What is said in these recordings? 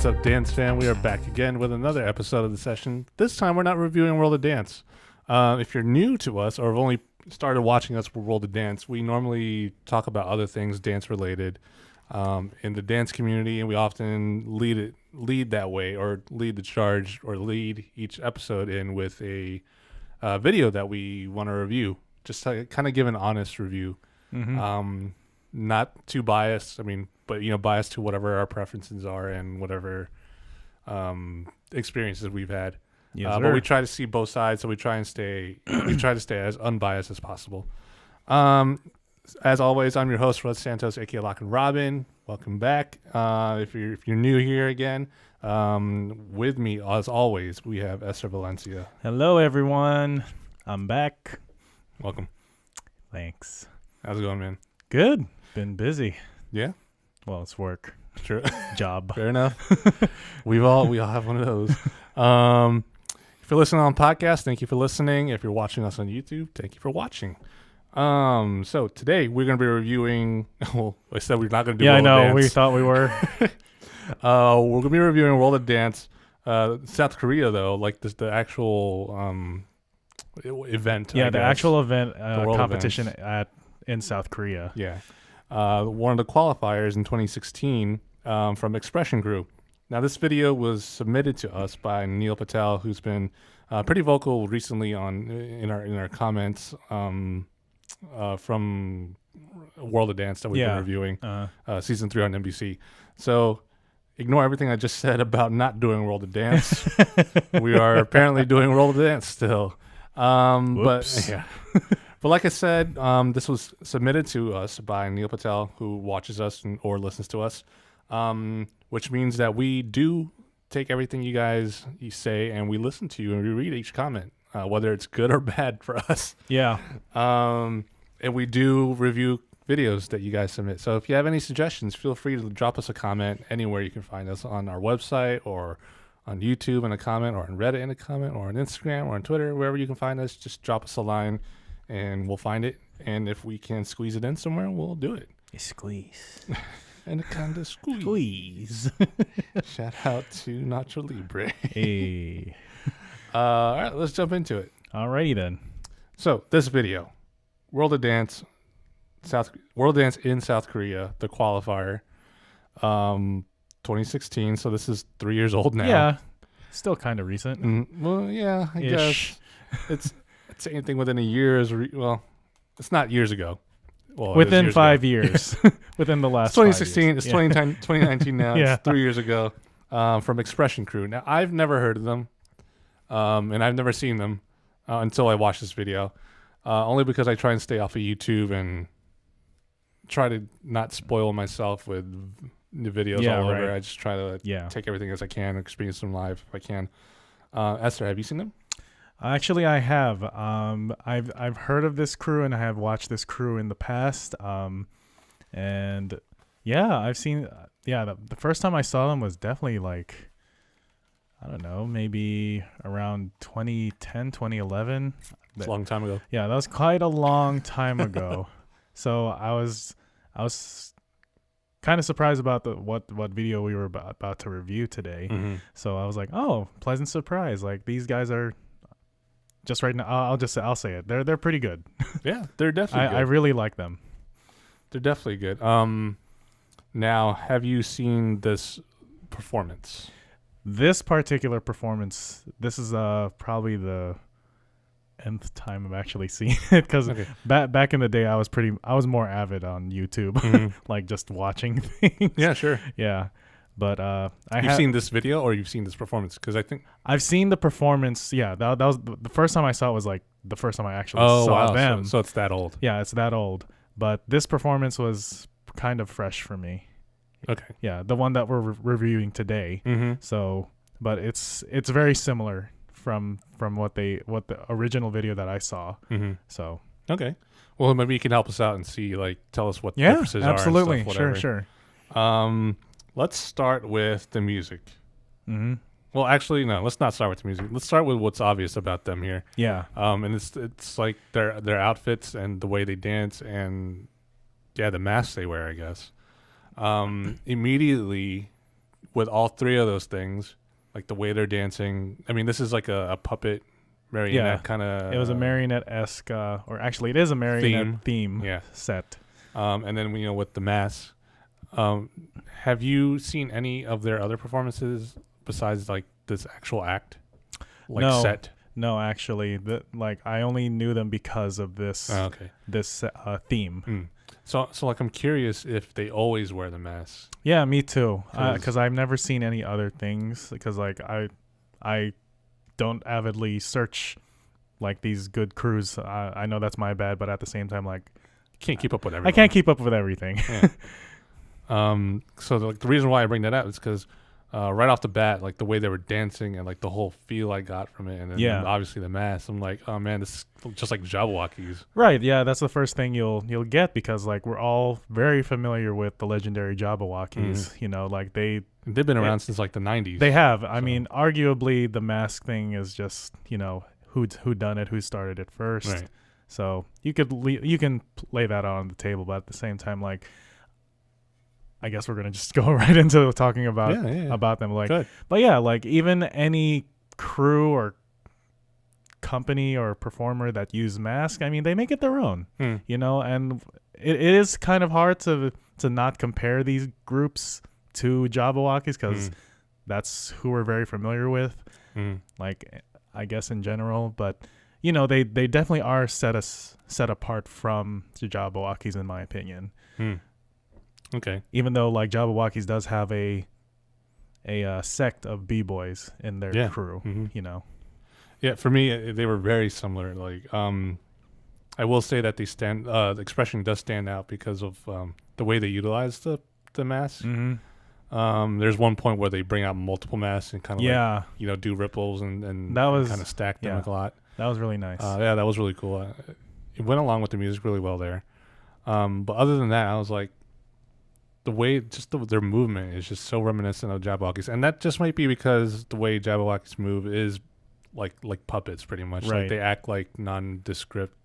What's up, Dance Fam? We are back again with another episode of the session. This time we're not reviewing World of Dance. If you're new to us or have only started watching us for World of Dance, we normally talk about other things dance related in the dance community, and we often lead that way, or lead the charge, or lead each episode in with a video that we want to review. Just to kind of give an honest review. Mm-hmm. Not too biased. But biased to whatever our preferences are and whatever experiences we've had. Yes, but we try to see both sides, so we try to stay as unbiased as possible. As always, I'm your host, Russ Santos, aka Lock and Robin. Welcome back. If you're new here again, with me as always, we have Eser Valencia. Hello, everyone. I'm back. Welcome. Thanks. How's it going, man? Good. Been busy. Yeah. Well, it's work. True. Job. Fair enough. we all have one of those. If you're listening on podcast, thank you for listening. If you're watching us on YouTube, thank you for watching. So today we're going to be reviewing. Well, I said we're not going to do. Yeah, World I know. of Dance. We thought we were. We're going to be reviewing World of Dance. South Korea, though, like the actual event. Yeah, the actual event world competition in South Korea. Yeah. One of the qualifiers in 2016 from Expression Crew. Now, this video was submitted to us by Neil Patel, who's been pretty vocal recently in our comments from World of Dance that we've been reviewing, season 3 on NBC. So ignore everything I just said about not doing World of Dance. We are apparently doing World of Dance still. But yeah. But like I said, this was submitted to us by Neil Patel, who watches us or listens to us, which means that we do take everything you say and we listen to you and we read each comment, whether it's good or bad for us. Yeah. And we do review videos that you guys submit. So if you have any suggestions, feel free to drop us a comment anywhere you can find us, on our website or on YouTube in a comment, or on Reddit in a comment, or on Instagram or on Twitter, wherever you can find us. Just drop us a line and we'll find it. And if we can squeeze it in somewhere, we'll do it. Squeeze. And a kind of squeeze. Shout out to Nacho Libre. Hey. All right, let's jump into it. Alrighty then. So this video, World of Dance in South Korea, the qualifier, 2016. So this is 3 years old now. Yeah. Still kind of recent. Well, yeah, I guess it's anything within a year is it's not years ago. Well, within 5 years. Within the last 2016. 5 years. It's 2019 now. Yeah. It's 3 years ago. From Expression Crew. Now, I've never heard of them, and I've never seen them until I watched this video. Only because I try and stay off of YouTube and try to not spoil myself with the videos all over. Right. I just try to take everything as I can, experience them live if I can. Esther, have you seen them? Actually, I have. I've heard of this crew, and I have watched this crew in the past. And yeah, I've seen. The first time I saw them was definitely like, I don't know, maybe around 2010, 2011. It's a long time ago. Yeah, that was quite a long time ago. So I was kind of surprised about what video we were about to review today. Mm-hmm. So I was like, oh, pleasant surprise! Like, these guys are. Just right now, I'll say it. They're pretty good. Yeah, they're definitely good. I really like them. They're definitely good. Now, have you seen this performance? This particular performance, this is probably the nth time I've actually seen it, because back in the day I was more avid on YouTube, like just watching things. Yeah, sure. Yeah. But you've seen this video or you've seen this performance? Because I think I've seen the performance. Yeah, that was the first time I saw it. Was like the first time I actually saw them. So it's that old. Yeah, it's that old. But this performance was kind of fresh for me. Okay. Yeah, the one that we're reviewing today. Mm-hmm. So, but it's very similar from what the original video that I saw. Mm-hmm. So okay. Well, maybe you can help us out and see, like, tell us what the differences are. Absolutely. And stuff, Sure. Let's start with the music. Mm-hmm. Well, actually, no. Let's not start with the music. Let's start with what's obvious about them here. Yeah. And it's like their outfits and the way they dance and the masks they wear, I guess. Immediately with all three of those things, like the way they're dancing, I mean, this is like a puppet marionette kind of. It was a marionette-esque, or actually, it is a marionette theme set. And then with the mask. Have you seen any of their other performances besides like this actual act, set? No, actually, I only knew them because of this. This theme. So like I'm curious if they always wear the mask. Yeah, me too. Because I've never seen any other things. Because like I don't avidly search like these good crews. I know that's my bad, but at the same time, like can't keep up with everything. I can't keep up with everything. Yeah. So the reason why I bring that up is because right off the bat, like the way they were dancing and like the whole feel I got from it, and then obviously the mask, I'm like, oh man, this is just like Jabberwockies. Right? Yeah, that's the first thing you'll get because like we're all very familiar with the legendary Jabberwockies. Like they've been around since like the 90s. They have. I mean, arguably the mask thing is just who done it, who started it first. Right. So you can lay that out on the table, but at the same time, like. I guess we're gonna just go right into talking about them. Like, good. But yeah, like even any crew or company or performer that use masks, I mean, they make it their own. And it is kind of hard to not compare these groups to Jabberwockies because that's who we're very familiar with. Like, I guess in general, but they definitely are set apart from the Jabberwockies in my opinion. Okay. Even though like Jabberwockies does have a sect of b-boys in their crew, Yeah, for me they were very similar. Like I will say that the expression does stand out because of the way they utilize the mask. There's one point where they bring out multiple masks and kind of do ripples and that was kind of stack them like a lot. That was really nice. That was really cool. It went along with the music really well there. But other than that, I was like, the way their movement is just so reminiscent of Jabberwockies, and that just might be because the way Jabberwockies move is like puppets, pretty much. Right. Like they act like nondescript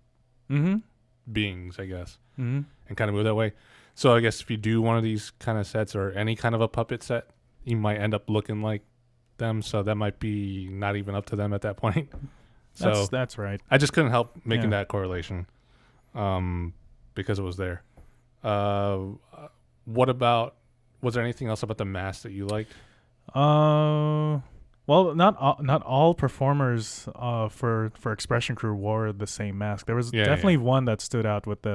beings, I guess, and kind of move that way. So I guess if you do one of these kind of sets or any kind of a puppet set, you might end up looking like them. So that might be not even up to them at that point. So that's right. I just couldn't help making that correlation, because it was there. Was there anything else about the mask that you liked? Well, not all performers for Expression Crew wore the same mask. There was definitely one that stood out with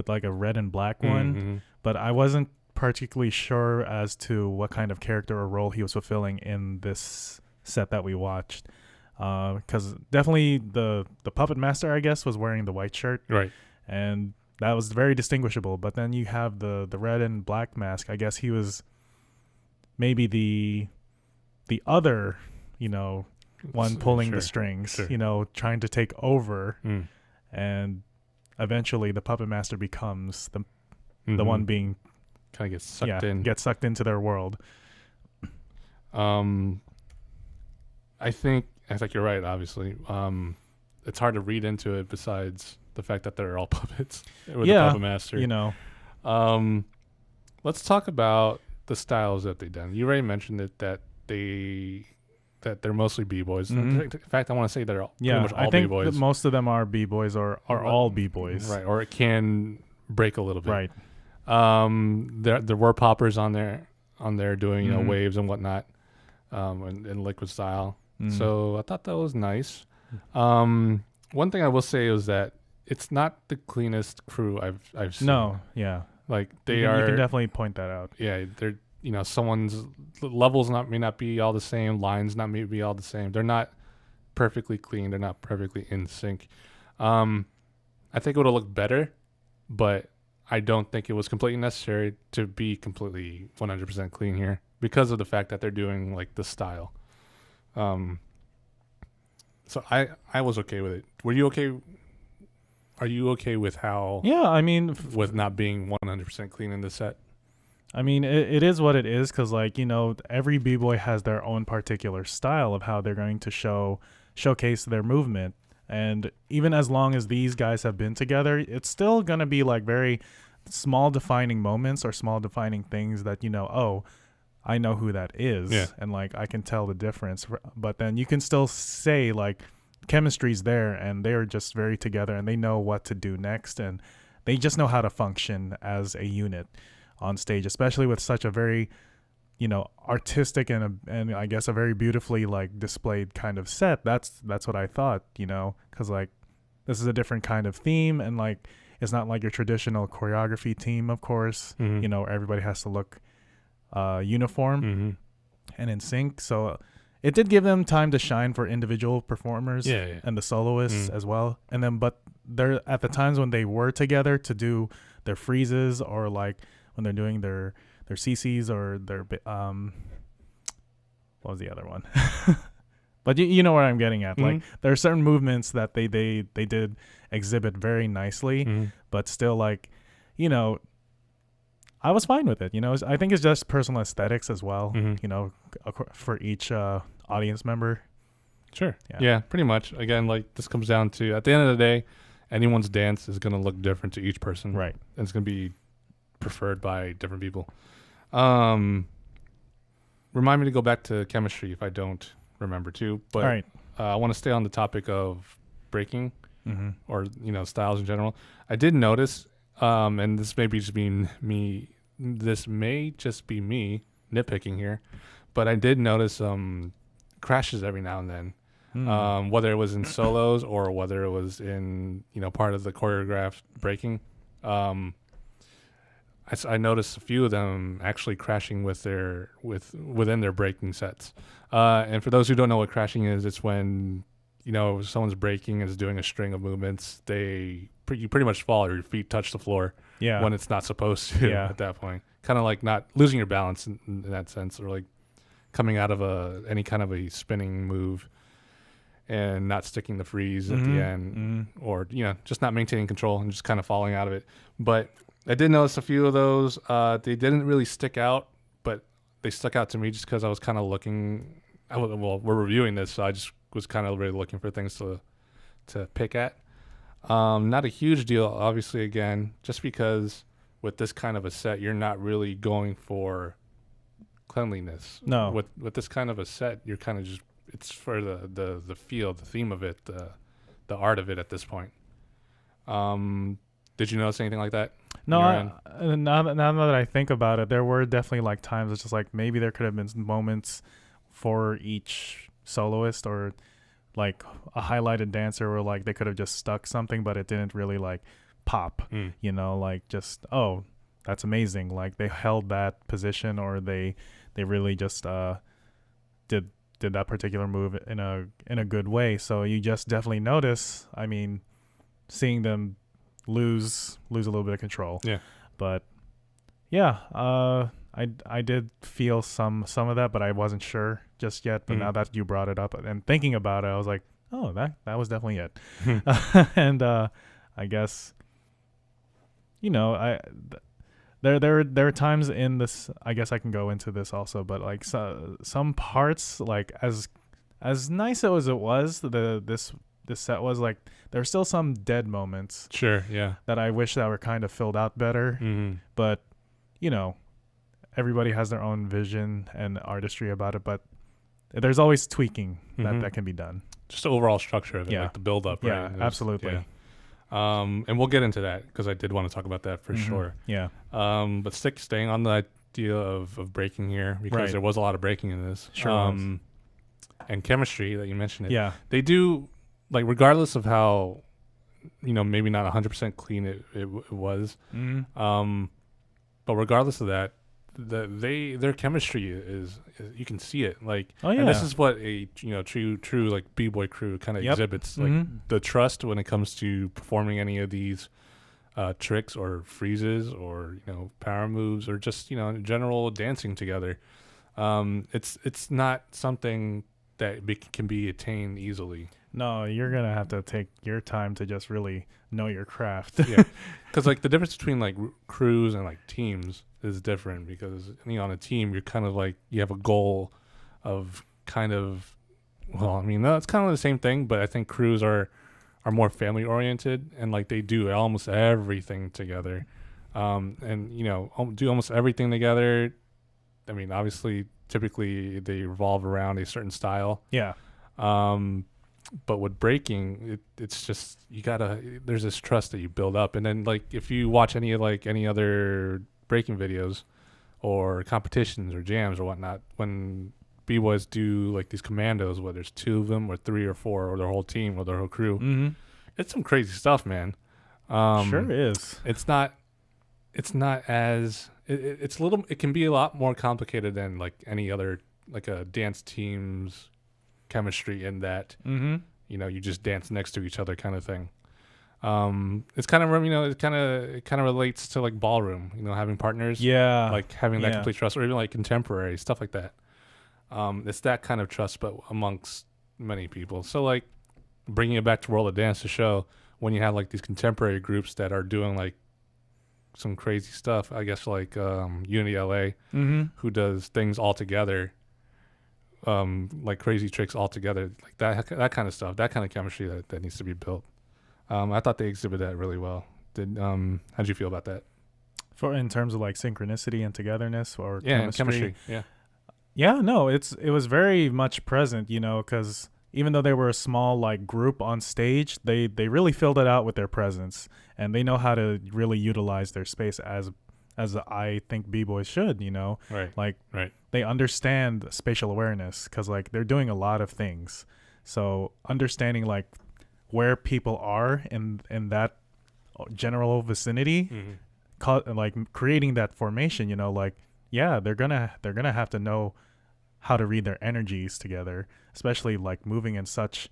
like a red and black one, but I wasn't particularly sure as to what kind of character or role he was fulfilling in this set that we watched. Because definitely the puppet master, I guess, was wearing the white shirt, right, and that was very distinguishable. But then you have the red and black mask. I guess he was maybe the other, one pulling the strings, trying to take over. And eventually the puppet master becomes the one being kind of gets sucked into their world. I think you're right, obviously. It's hard to read into it besides the fact that they're all puppets with the puppet master. Let's talk about the styles that they've done. You already mentioned it that they're mostly b-boys. In fact, I want to say they're pretty much all b-boys. I think most of them are b-boys or are all b-boys. Right, or it can break a little bit. Right. There were poppers on there doing waves and whatnot, in liquid style. So I thought that was nice. One thing I will say is that it's not the cleanest crew I've seen. No, yeah. Like you can definitely point that out. Yeah, they're someone's levels may not be all the same, lines may be all the same. They're not perfectly clean. They're not perfectly in sync. I think it would have looked better, but I don't think it was completely necessary to be completely 100% clean here because of the fact that they're doing like the style. So I was okay with it. Were you okay? Are you okay with how? Yeah, I mean, with not being 100% clean in the set. I mean, it is what it is because, like, every b-boy has their own particular style of how they're going to showcase their movement. And even as long as these guys have been together, it's still going to be like very small defining moments or small defining things that, I know who that is, Yeah. and like I can tell the difference. But then you can still say like chemistry's there, and they're just very together, and they know what to do next, and they just know how to function as a unit on stage, especially with such a very, you know, artistic and I guess a very beautifully like displayed kind of set. That's what I thought, you know, because like this is a different kind of theme, and like it's not like your traditional choreography team, of course. Mhm. You know, everybody has to look uniform Mhm. and in sync. So it did give them time to shine for individual performers Yeah. and the soloists Mm. as well. And then, but they're at the times when they were together to do their freezes, or like when they're doing their CCs or their what was the other one? But you know where I'm getting at. Like there are certain movements that they did exhibit very nicely, Mhm. but still, like, you know, I was fine with it. You know, I think it's just personal aesthetics as well. Mhm. You know, for each audience member. Sure. Yeah. Yeah, pretty much. Again, like this comes down to, at the end of the day, anyone's dance is going to look different to each person. Right. And it's going to be preferred by different people. Remind me to go back to chemistry if I don't remember to. But All right. I want to stay on the topic of breaking Mm-hmm. or, you know, styles in general. I did notice, and this may just be me nitpicking here, but I did notice crashes every now and then. Whether it was in solos or whether it was in, you know, part of the choreographed breaking. I noticed a few of them actually crashing within their breaking sets. And for those who don't know what crashing is, it's when, you know, someone's breaking and is doing a string of movements. You pretty much fall, or your feet touch the floor when it's not supposed to at that point. Kind of like not losing your balance in that sense, or like coming out of any kind of a spinning move and not sticking the freeze at the end, or, you know, just not maintaining control and just kind of falling out of it. But I did notice a few of those. They didn't really stick out, but they stuck out to me just because I was kind of looking. Well, we're reviewing this, so I just was kind of really looking for things to pick at. Not a huge deal, obviously, again, just because with this kind of a set, you're not really going for cleanliness. No. With this kind of a set, you're kind of just, it's for the feel, the theme of it, the art of it at this point. Did you notice anything like that? No, now that I think about it, there were definitely like times it's just like maybe there could have been moments for each soloist, or like a highlighted dancer where like they could have just stuck something, but it didn't really like pop, you know, like just, oh, that's amazing. Like they held that position, or they really just did that particular move in a good way. So you just definitely notice, I mean, seeing them lose a little bit of control. Yeah. But yeah, I did feel some of that, but I wasn't sure just yet. But now that you brought it up and thinking about it, I was like, oh, that was definitely it. And I guess, you know, there are times in this, I guess I can go into this also, but like some parts, like as nice as it was, this set was, like, there's still some dead moments. Sure, yeah. That I wish that were kind of filled out better. But, you know, everybody has their own vision and artistry about it, but there's always tweaking that can be done. Just the overall structure of it, like the build up, right? Yeah, absolutely. Yeah. And we'll get into that because I did want to talk about that for sure. Yeah. But staying on the idea of breaking here, because there was a lot of breaking in this. Sure. And chemistry that you mentioned it. Yeah. They do, like, regardless of how, you know, maybe not 100% clean it was. But regardless of that, their chemistry is you can see it, like, and this is what a, you know, true like b-boy crew kind of exhibits, like the trust when it comes to performing any of these tricks or freezes or, you know, power moves, or just, you know, in general dancing together. It's not something that can be attained easily. No, you're gonna have to take your time to just really know your craft. Yeah, because like the difference between like crews and like teams is different, because, you know, on a team you're kind of like, you have a goal of kind of, well, I mean, no, it's kind of the same thing, but I think crews are more family oriented, and like they do almost everything together, and, you know, do almost everything together I mean, obviously, typically they revolve around a certain style. Yeah. But with breaking, it's just there's this trust that you build up, and then like if you watch any other breaking videos or competitions or jams or whatnot, when b-boys do like these commandos, whether it's 2 of them or 3 or 4 or their whole team or their whole crew, Mm-hmm. it's some crazy stuff, man. Sure is. It's not as it's a little. It can be a lot more complicated than like any other like a dance team's chemistry in that Mm-hmm. you just dance next to each other kind of thing. It's kind of it kind of relates to like ballroom, having partners, Yeah. like having that Yeah. complete trust, or even like contemporary stuff like that. It's that kind of trust, but amongst many people. So like bringing it back to World of Dance to show when you have like these contemporary groups that are doing like some crazy stuff, I guess like Unity LA, Mm-hmm. who does things all together, like crazy tricks all together, like that kind of stuff, that kind of chemistry that needs to be built. I thought they exhibited that really well. How'd you feel about that? In terms of like synchronicity and togetherness or And chemistry. chemistry. Yeah. Yeah, no, it was very much present, because even though they were a small like group on stage, they really filled it out with their presence, and they know how to really utilize their space as I think b-boys should, Right. like Right. they understand spatial awareness because like they're doing a lot of things, so understanding like where people are in that general vicinity, Mm-hmm. like creating that formation, like they're gonna have to know how to read their energies together, especially like moving in such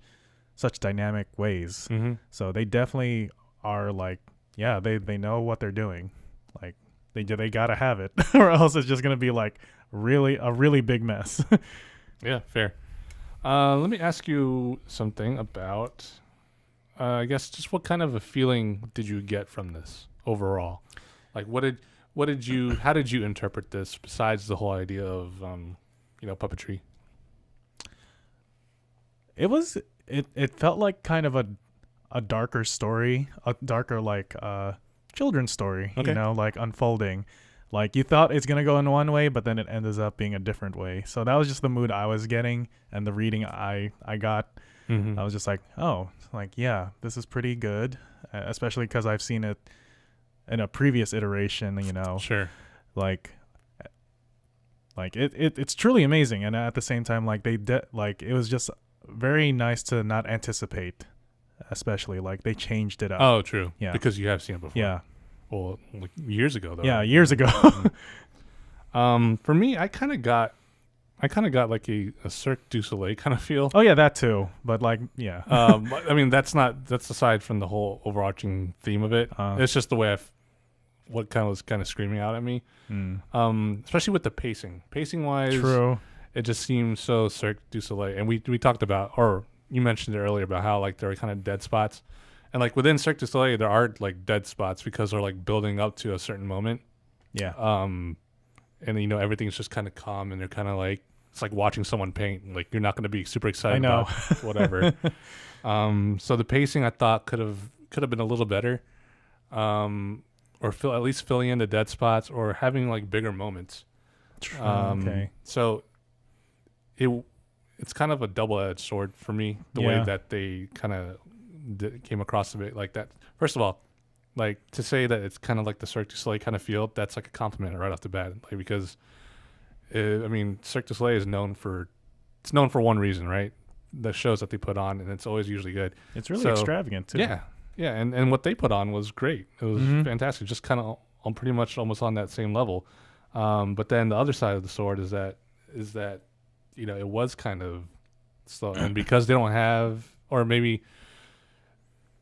dynamic ways. Mm-hmm. So they definitely are like, they know what they're doing. Like they gotta have it, or else it's just gonna be like a really big mess. Yeah, fair. Let me ask you something about, I guess, just what kind of a feeling did you get from this overall? Like, how did you interpret this besides the whole idea of, puppetry? It felt like kind of a darker story, a darker like children's story, Okay. like unfolding. Like you thought it's gonna go in one way, but then it ends up being a different way. So that was just the mood I was getting, and the reading I got. Mm-hmm. I was just like, oh, like this is pretty good, especially because I've seen it in a previous iteration. Sure. Like it's truly amazing, and at the same time, like like it was just very nice to not anticipate, especially like they changed it up. Oh, true. Yeah. Because you have seen it before. Yeah. Well, like years ago though. Yeah, years ago. For me, I kind of got like a Cirque du Soleil kind of feel. Oh yeah, that too. But like, yeah. I mean, that's aside from the whole overarching theme of it. It's just the way what was kind of screaming out at me. Especially with the pacing wise. True. It just seems so Cirque du Soleil. And we talked about, or you mentioned it earlier about how like there are kind of dead spots. And like within Cirque du Soleil, there are like dead spots because they're like building up to a certain moment. Yeah. And everything's just kind of calm, and they're kind of like, it's like watching someone paint. Like you're not going to be super excited about whatever. So the pacing I thought could have been a little better, or at least filling in the dead spots or having like bigger moments. Okay. So it's kind of a double-edged sword for me, the way that they kind of came across of it like that. First of all, like to say that it's kind of like the Cirque du Soleil kind of feel, that's like a compliment right off the bat, like, because Cirque du Soleil is known for one reason, right? The shows that they put on, and it's always usually good. It's really extravagant too. Yeah, and what they put on was great. It was fantastic, just kind of on pretty much almost on that same level. But then the other side of the sword is that it was kind of slow, and because they don't have, or maybe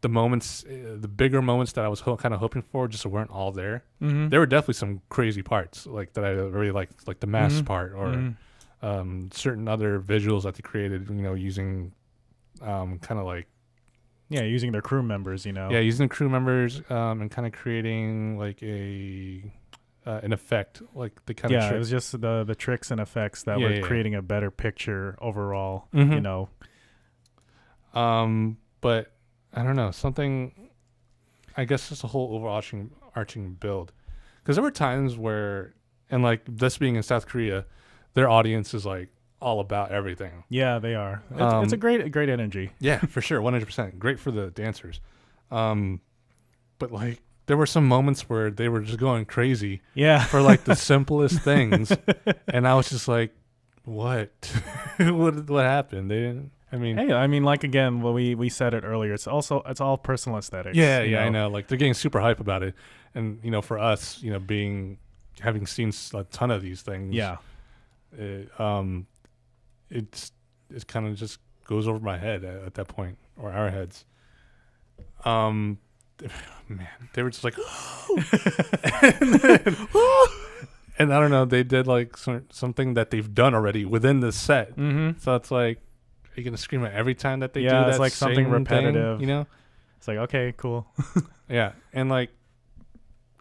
the moments, the bigger moments that I was kind of hoping for just weren't all there. There were definitely some crazy parts like that I really liked, like the mask part, or certain other visuals that they created, using kind of like using their crew members, using the crew members, and kind of creating like an effect, like the kind of it was just the tricks and effects that were creating a better picture overall. But I don't know, something, I guess just a whole overarching build, because there were times where And like this being in South Korea, their audience is like all about everything. Yeah, they are. It's a great energy. Yeah, for sure, 100%. Great for the dancers. But like there were some moments where they were just going crazy. Yeah. For like the simplest things, and I was just like, "What? what happened?" They didn't. I mean, Hey, I mean, like it's we said it earlier. It's all personal aesthetics. yeah, you know? I know. Like they're getting super hype about it, and for us, having seen a ton of these things, Yeah. it, it kind of just goes over my head at that point, or our heads. Man, they were just like, and I don't know, they did like something that they've done already within the set. Mm-hmm. So it's like, are you gonna scream it every time that they do Yeah, that? it's like something same repetitive. thing, It's like, okay, cool. Yeah, and like,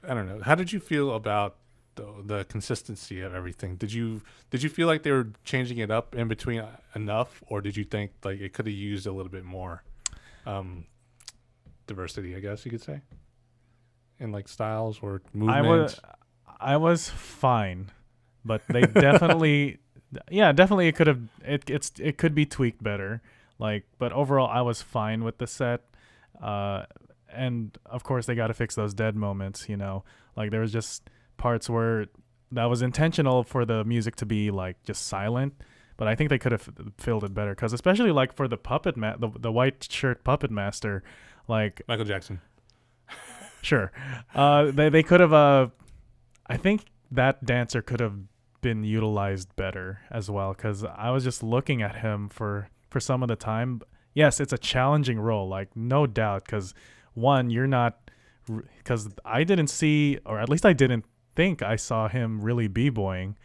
I don't know. How did you feel about the consistency of everything? Did you feel like they were changing it up in between enough, or did you think like it could have used a little bit more diversity, I guess you could say, in like styles or movements? I was fine, but they definitely, definitely it could have it could be tweaked better. Like, but overall, I was fine with the set. And of course, they got to fix those dead moments. Like there was just parts where that was intentional for the music to be like just silent. But I think they could have filled it better, because especially like for the puppet the white shirt puppet master, like Michael Jackson. Sure, they could have. I think that dancer could have been utilized better as well, because I was just looking at him for some of the time. Yes, it's a challenging role, like no doubt, because one, you're not, because I didn't see, or at least I didn't think I saw him really b-boying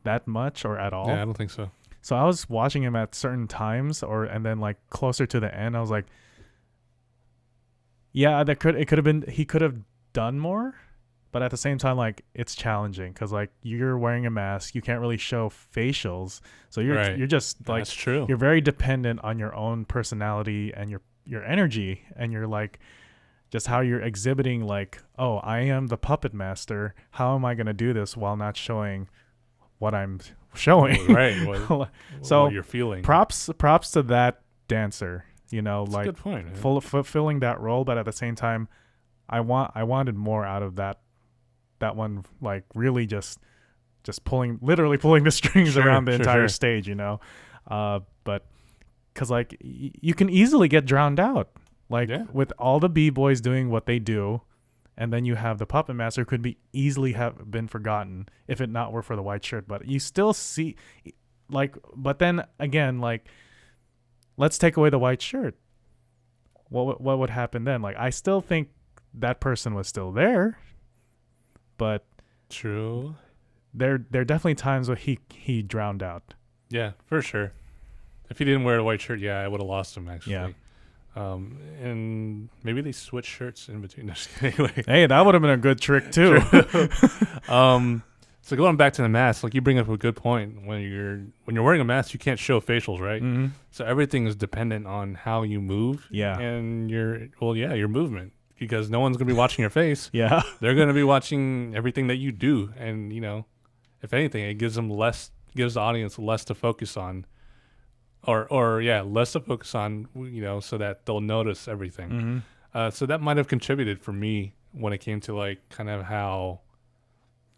that much or at all. Yeah, I don't think so. So I was watching him at certain times, and then like closer to the end, I was like, yeah, it could have been, he could have done more, but at the same time, like it's challenging because like you're wearing a mask, you can't really show facials, so you're just like, that's true. You're very dependent on your own personality and your energy, and you're like just how you're exhibiting, like, oh, I am the puppet master. How am I going to do this while not showing what I'm showing? Right. So what you're feeling. Props to that dancer. That's like a good point, fulfilling that role, but at the same time, I wanted more out of that one. Like really just literally pulling the strings around the entire stage. But because like you can easily get drowned out. Like with all the b-boys doing what they do, and then you have the puppet master who could be easily have been forgotten if it not were for the white shirt. But you still see, like, but then again, like, let's take away the white shirt. What would happen then? Like, I still think that person was still there, but true. There definitely times where he drowned out. Yeah, for sure. If he didn't wear the white shirt, I would have lost him actually. Yeah. And maybe they switch shirts in between. Anyway. Hey, that would have been a good trick too. So going back to the mask, like you bring up a good point. When you're wearing a mask, you can't show facials, right? Mm-hmm. So everything is dependent on how you move. Yeah. And your movement, because no one's gonna be watching your face. Yeah. They're gonna be watching everything that you do, and if anything, it gives the audience less to focus on. Less to focus on, so that they'll notice everything. Mm-hmm. So that might have contributed for me when it came to like kind of how,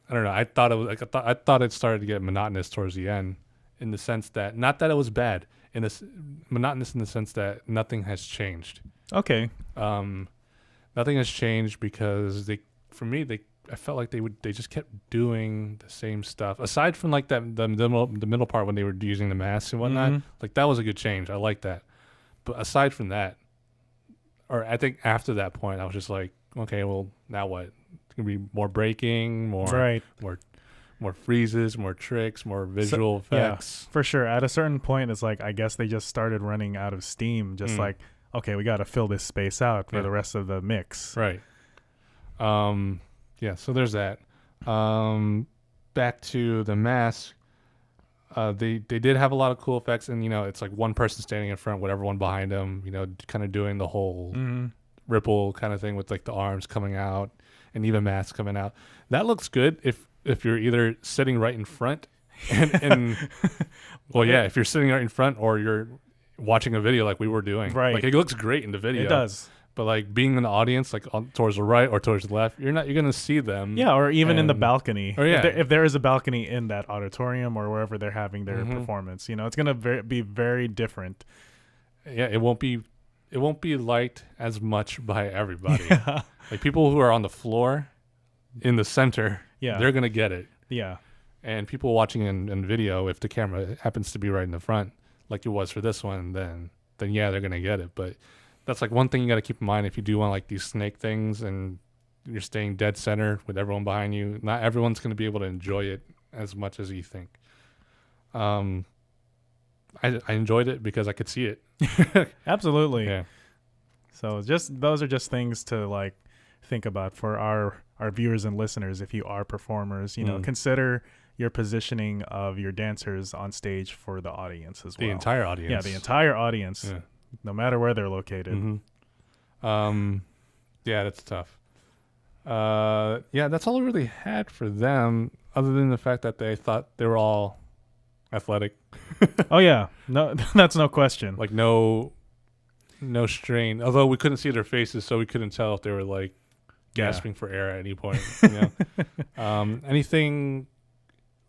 I don't know. I thought it was like I thought it started to get monotonous towards the end, in the sense that, not that it was bad, monotonous in the sense that nothing has changed. Okay. Nothing has changed because I felt like they just kept doing the same stuff. Aside from like the middle part when they were using the masks and whatnot, Mm-hmm. like that was a good change. I like that. But aside from that, or I think after that point, I was just like, okay, well now what? It's gonna be more breaking, more freezes, more tricks, more visual effects. Yeah, for sure. At a certain point, it's like I guess they just started running out of steam. Just like, okay, we got to fill this space out for the rest of the mix. Right. Yeah, so there's that. Back to the mask. They did have a lot of cool effects, and it's like one person standing in front with everyone behind them, kind of doing the whole ripple kind of thing with like the arms coming out and even masks coming out. That looks good. If if you're either sitting right in front and well, yeah, if you're sitting right in front or you're watching a video like we were doing. Right. Like it looks great in the video. It does. But like being in the audience, like towards the right or towards the left, you're gonna see them. Yeah, or even in the balcony. Or yeah. If there is a balcony in that auditorium or wherever they're having their performance, it's gonna be very different. Yeah, it won't be liked as much by everybody. Yeah. Like people who are on the floor, in the center, they're gonna get it. Yeah. And people watching in video, if the camera happens to be right in the front, like it was for this one, then yeah, they're gonna get it. But that's like one thing you got to keep in mind if you do want like these snake things and you're staying dead center with everyone behind you. Not everyone's going to be able to enjoy it as much as you think. I enjoyed it because I could see it. Absolutely. Yeah. So those are just things to like think about for our viewers and listeners. If you are performers, consider your positioning of your dancers on stage for the audience as well. The entire audience. Yeah, the entire audience. Yeah. No matter where they're located. Yeah, that's tough. Yeah, that's all I really had for them, other than the fact that they thought they were all athletic. Oh yeah, no, that's no question. Like no strain. Although we couldn't see their faces, so we couldn't tell if they were like gasping for air at any point. Anything?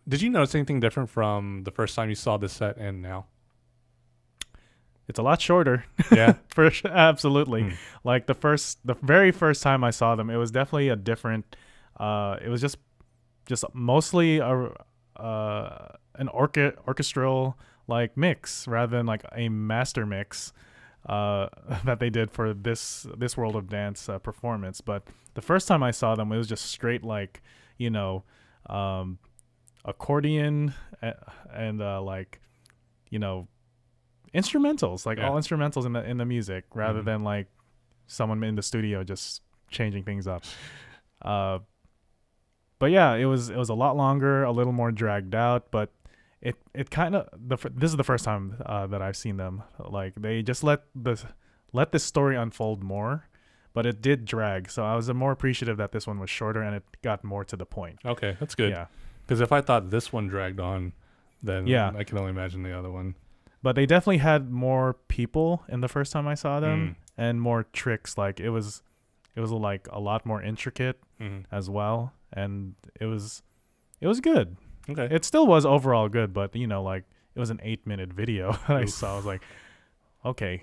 Did you notice anything different from the first time you saw this set and now? It's a lot shorter. Yeah. Absolutely. Like the very first time I saw them, it was definitely a different it was just mostly an orchestral like mix rather than like a master mix that they did for this World of Dance performance. But the first time I saw them, it was just straight like, accordion and like, instrumentals, like all instrumentals in the music rather than like someone in the studio just changing things up. But yeah, it was a lot longer, a little more dragged out, but it kind of this is the first time that I've seen them like they just let this story unfold more, but it did drag. So I was more appreciative that this one was shorter and it got more to the point. Okay, that's good. Yeah, because if I thought this one dragged on, then I can only imagine the other one. But they definitely had more people in the first time I saw them and more tricks. Like it was like a lot more intricate as well. And it was good. Okay. It still was overall good, but like it was an 8-minute video that I saw. I was like, okay,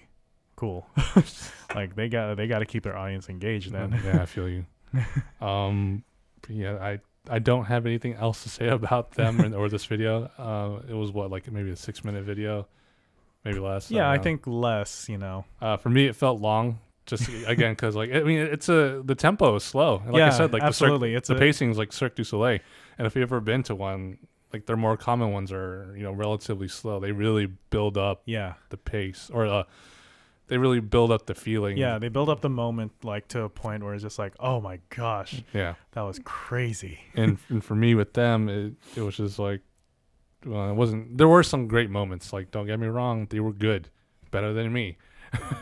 cool. Like they got to keep their audience engaged then. Yeah, I feel you. Yeah, I don't have anything else to say about them or this video. It was like maybe a 6-minute video. Maybe less. Yeah, I think less, For me, it felt long. Just again, because like the tempo is slow. And like I said, like absolutely, the pacing is like Cirque du Soleil. And if you've ever been to one, like their more common ones are relatively slow. They really build up the pace, or they really build up the feeling. Yeah, they build up the moment like to a point where it's just like, oh my gosh, that was crazy. And for me with them, it was just like. Well, it wasn't. There were some great moments. Like, don't get me wrong, they were good, better than me.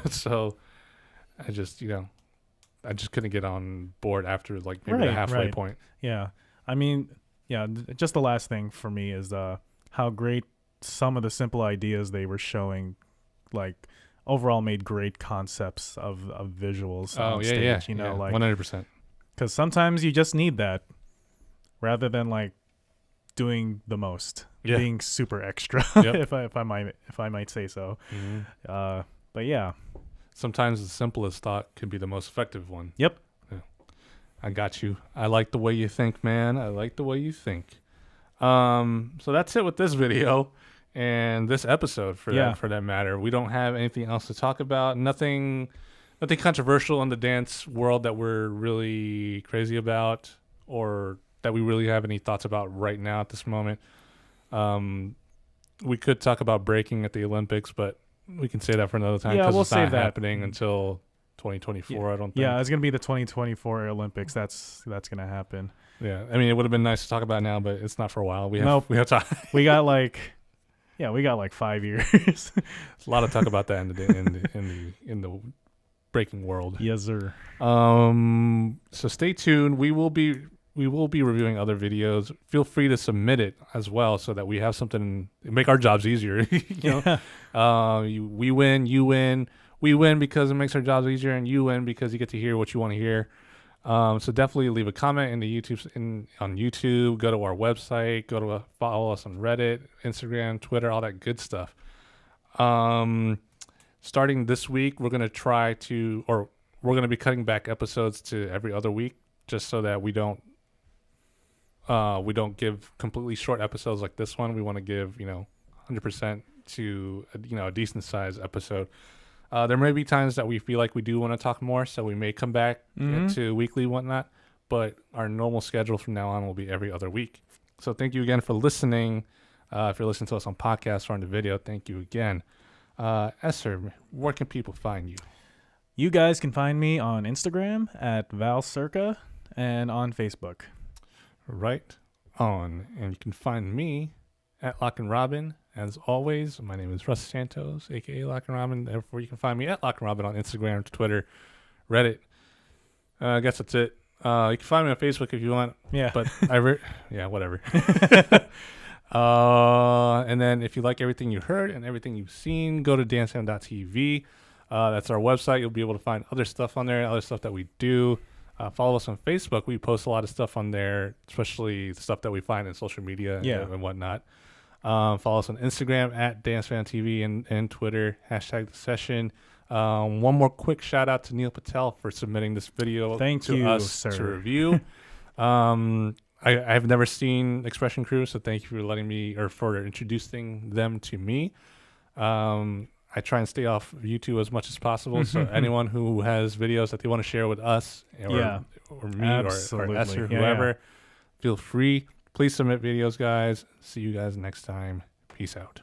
So, I just couldn't get on board after like maybe the halfway point. Yeah, I mean, just the last thing for me is how great some of the simple ideas they were showing, like overall made great concepts of visuals on stage. Like 100%. Because sometimes you just need that, rather than like doing the most. Being super extra, if I might say so. But yeah, sometimes the simplest thought can be the most effective one. Yep. Yeah. I got you. I like the way you think, man. I like the way you think. So that's it with this video and this episode for that matter. We don't have anything else to talk about. Nothing controversial in the dance world that we're really crazy about or that we really have any thoughts about right now at this moment. We could talk about breaking at the Olympics, but we can say that for another time because it's not happening until 2024. I don't think. Yeah, it's gonna be the 2024 Olympics. That's gonna happen. Yeah, I mean, it would have been nice to talk about it now, but it's not for a while. We have time. we got like 5 years. There's a lot of talk about that in the breaking world. Yes, sir. So stay tuned. We will be we will be reviewing other videos. Feel free to submit it as well, so that we have something make our jobs easier. We win, you win, we win because it makes our jobs easier, and you win because you get to hear what you want to hear. So definitely leave a comment on YouTube. Go to our website. Follow us on Reddit, Instagram, Twitter, all that good stuff. Starting this week, we're gonna be cutting back episodes to every other week, just so that we don't give completely short episodes like this one. We want to give 100% to a decent sized episode. There may be times that we feel like we do want to talk more, so we may come back to weekly whatnot. But our normal schedule from now on will be every other week. So thank you again for listening. If you're listening to us on podcast or on the video, thank you again. Eser, where can people find you? You guys can find me on Instagram at ValCirca and on Facebook. Right on. And you can find me at Lock and Robin. As always, my name is Russ Santos, a.k.a. Lock and Robin. Therefore, you can find me at Lock and Robin on Instagram, Twitter, Reddit. I guess that's it. You can find me on Facebook if you want. Yeah. But whatever. And then if you like everything you heard and everything you've seen, go to dancefamtv. That's our website. You'll be able to find other stuff on there, other stuff that we do. Follow us on Facebook. We post a lot of stuff on there, especially stuff that we find in social media and whatnot. Follow us on Instagram at DanceFamtv and Twitter, #thesession. One more quick shout out to Neil Patel for submitting this video to us to review. I've never seen Expression Crew, so thank you for letting me, or for introducing them to me. I try and stay off YouTube as much as possible. So anyone who has videos that they want to share with us or me or Eser, whoever, feel free. Please submit videos, guys. See you guys next time. Peace out.